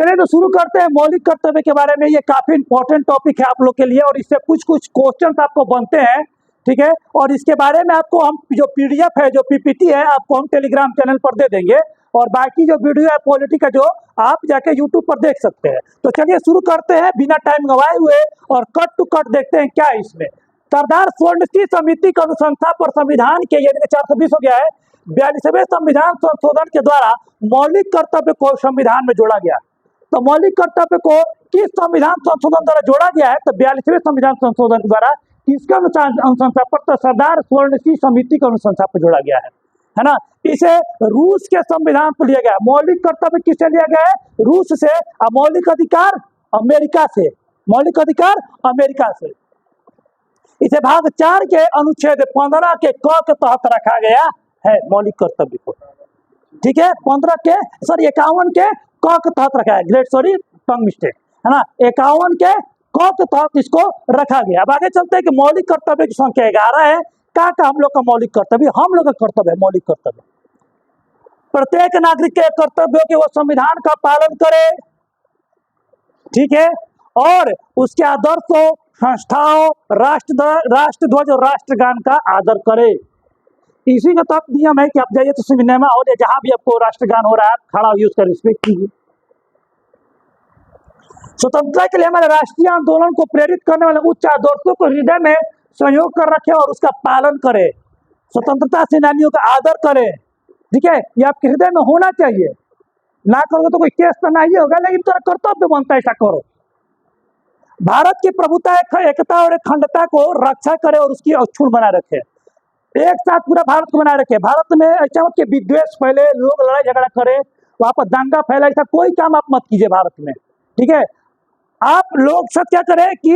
चलिए तो शुरू करते हैं मौलिक कर्तव्य के बारे में। ये काफी इंपॉर्टेंट टॉपिक है आप लोग के लिए और इससे कुछ कुछ क्वेश्चन आपको बनते हैं, ठीक है। और इसके बारे में आपको हम जो पीडीएफ है, जो पीपीटी है, आपको हम टेलीग्राम चैनल पर दे देंगे और बाकी जो वीडियो है पॉलिटी का जो आप जाके यूट्यूब पर देख सकते हैं। तो चलिए शुरू करते हैं बिना टाइम गवाए हुए और कट टू कट देखते हैं क्या है इसमें। सरदार स्वर्णसिंह समिति की अनुशंसा पर संविधान के, यानी 420 हो गया है, 42वें संविधान संशोधन के द्वारा मौलिक कर्तव्य को संविधान में जोड़ा गया। तो मौलिक कर्तव्य को किस संविधान संशोधन द्वारा जोड़ा गया है? तो 42वें संविधान संशोधन द्वारा किसके अनुशंसा पर? तो सरदार स्वर्णसिंह समिति के अनुशंसा पर जोड़ा गया है ना। इसे रूस के संविधान पर लिया गया। मौलिक कर्तव्य किससे लिया गया है? रूस से। और मौलिक अधिकार अमेरिका से। मौलिक अधिकार अमेरिका से। इसे भाग 4 के अनुच्छेद 15 के क के तहत रखा गया है मौलिक कर्तव्य को, ठीक है। 15 के 51 के क के तहत रखा है। ग्रेट सॉरी, टंग मिस्टेक, है ना। 51 के क के तहत इसको रखा गया। अब आगे चलते हैं कि मौलिक कर्तव्य की संख्या 11 है। क्या हम लोग का मौलिक कर्तव्य? हम लोग का कर्तव्य है मौलिक कर्तव्य। प्रत्येक नागरिक के कर्तव्य हो कि वो संविधान का पालन करे, ठीक है, और उसके आदर्शों, संस्थाओं, राष्ट्रध्वज और राष्ट्रगान का आदर करे। इसी का तहत नियम है कि आप जाइए तो सिनेमा हो या जहां भी आपको राष्ट्रगान हो रहा है, आप खड़ा होइए, उसका रिस्पेक्ट कीजिए। स्वतंत्रता के लिए हमारे राष्ट्रीय आंदोलन को प्रेरित करने वाले उच्च आदर्शों को हृदय में संयोग कर रखे और उसका पालन करे। स्वतंत्रता सेनानियों का आदर करे, ठीक है। ये आपके हृदय में होना चाहिए। ना करोगे तो कोई केस तो नहीं होगा, लेकिन तेरा कर्तव्य बनता है ऐसा करो। भारत की प्रभुता, एकता और अखंडता को रक्षा करे और उसकी अक्षुण बनाए रखे। एक साथ पूरा भारत को बनाए रखे। भारत में ऐसा मत कि विद्वेष फैले, लोग लड़ाई झगड़ा करे, वहां पर दंगा फैला, ऐसा कोई काम आप मत कीजिए भारत में, ठीक है। आप लोग सब क्या करें कि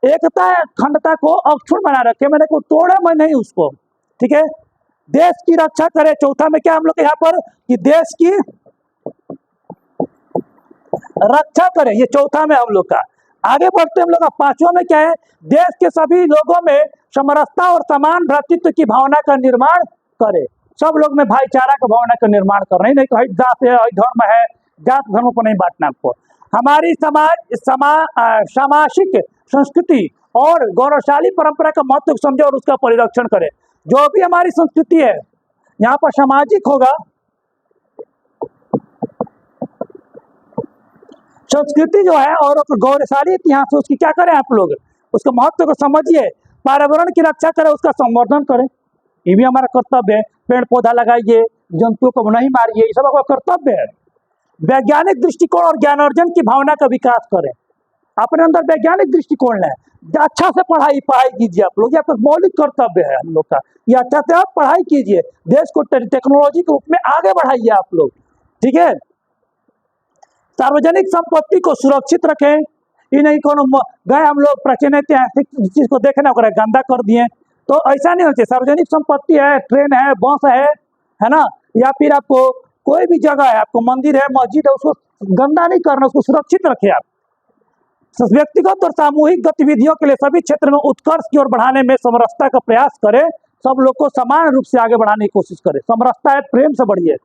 एकता अखंडता को अक्षुण बनाए रखे, मैंने को तोड़े मैं नहीं उसको, ठीक है। देश की रक्षा करे। चौथा में क्या हम लोग यहाँ पर कि देश की रक्षा करे, ये चौथा में हम लोग का। आगे बढ़ते हम लोग का 5वां में क्या है? देश के सभी लोगों में समरसता और समान भ्रातृत्व की भावना का निर्माण करे। सब लोग में भाईचारा का भावना का निर्माण कर रहे हैं, नहीं तो जात है, धर्म है, जात धर्म को नहीं बांटना आपको। हमारी सामाजिक संस्कृति और गौरवशाली परंपरा का महत्व को समझे और उसका परिरक्षण करे। जो भी हमारी संस्कृति है, यहाँ पर सामाजिक होगा, संस्कृति जो है और गौरवशाली इतिहास है, उसकी क्या करें आप लोग? उसका महत्व को समझिए। पर्यावरण की रक्षा करें, उसका संवर्धन करें, ये भी हमारा कर्तव्य है। पेड़ पौधा लगाइए, जंतुओं को नहीं मारिए, ये सब आपका कर्तव्य है। वैज्ञानिक दृष्टिकोण और ज्ञानार्जन की भावना का विकास करें। अपने अंदर वैज्ञानिक दृष्टिकोण लें, अच्छा से पढ़ाई कीजिए आप लोग, ये आपका मौलिक कर्तव्य है हम लोग का। ये अच्छा से आप पढ़ाई कीजिए, देश को टेक्नोलॉजी के रूप में आगे बढ़ाइए आप लोग, ठीक है। सार्वजनिक संपत्ति को सुरक्षित रखें। ये नहीं कोनो गए हम लोग प्राचीन ऐतिहासिक चीज को देखे ना गंदा कर दिए, तो ऐसा नहीं होना चाहिए। सार्वजनिक संपत्ति है, ट्रेन है, बस है ना, या फिर आपको कोई भी जगह है, आपको मंदिर है, मस्जिद है, उसको गंदा नहीं करना, उसको सुरक्षित रखें आप। व्यक्तिगत और सामूहिक गतिविधियों के लिए सभी क्षेत्र में उत्कर्ष की ओर बढ़ाने में समरसता का प्रयास करें। सब लोग को समान रूप से आगे बढ़ाने की कोशिश करें। समरसता है, प्रेम से बढ़िए।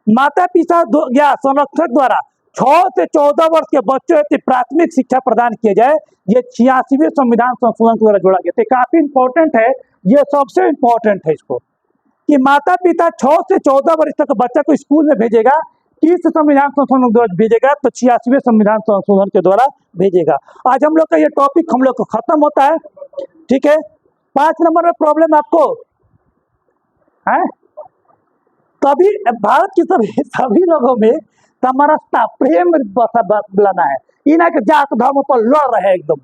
माता पिता या संरक्षक द्वारा 6 से 14 वर्ष के बच्चों को प्राथमिक शिक्षा प्रदान किए जाए। ये 86वें संविधान संशोधन द्वारा जोड़ा गया। तो काफी इंपॉर्टेंट है, ये सबसे इंपॉर्टेंट है इसको, कि माता पिता 6 से 14 वर्ष तक बच्चा को स्कूल में भेजेगा, किस संविधान संशोधन द्वारा भेजेगा? तो 86वें संविधान संशोधन के द्वारा भेजेगा। आज हम लोग का ये टॉपिक हम लोग को खत्म होता है, ठीक है। 5 नंबर में प्रॉब्लम आपको है, तभी भारत के सभी लोगों में समरसता, प्रेम लाना है। ये ना कि जात धर्म पर लड़ रहे एकदम,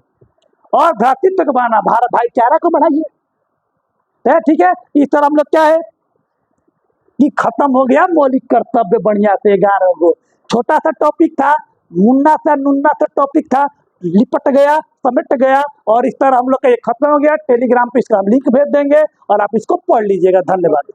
और भ्रातृत्व को बढ़ाना, भारत भाईचारा को बढ़ाइए, ठीक है। इस तरह हम लोग क्या है कि खत्म हो गया मौलिक कर्तव्य बढ़िया से। 11 गो छोटा सा टॉपिक था, मुन्ना सा टॉपिक था, लिपट गया, समेट गया, और इस तरह हम लोग का ये खत्म हो गया। टेलीग्राम पे इसका हम लिंक भेज देंगे और आप इसको पढ़ लीजिएगा। धन्यवाद।